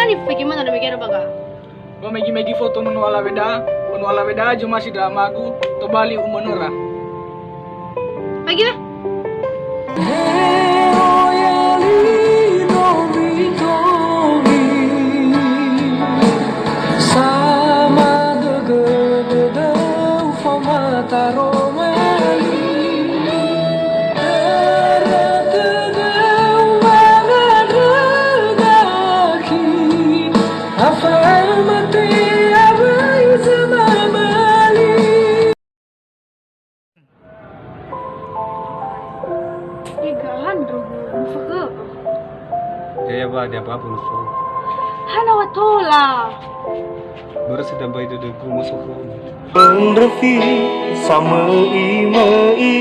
ni bagaimana demikian baga? Ba megi foto manuala weda aja masih drama aku to bali umonora. Pagi lah. Ya ba dia apa pun so. Hana watola. Baru sedang bayi itu ku musuh ku. Penrefi sama imei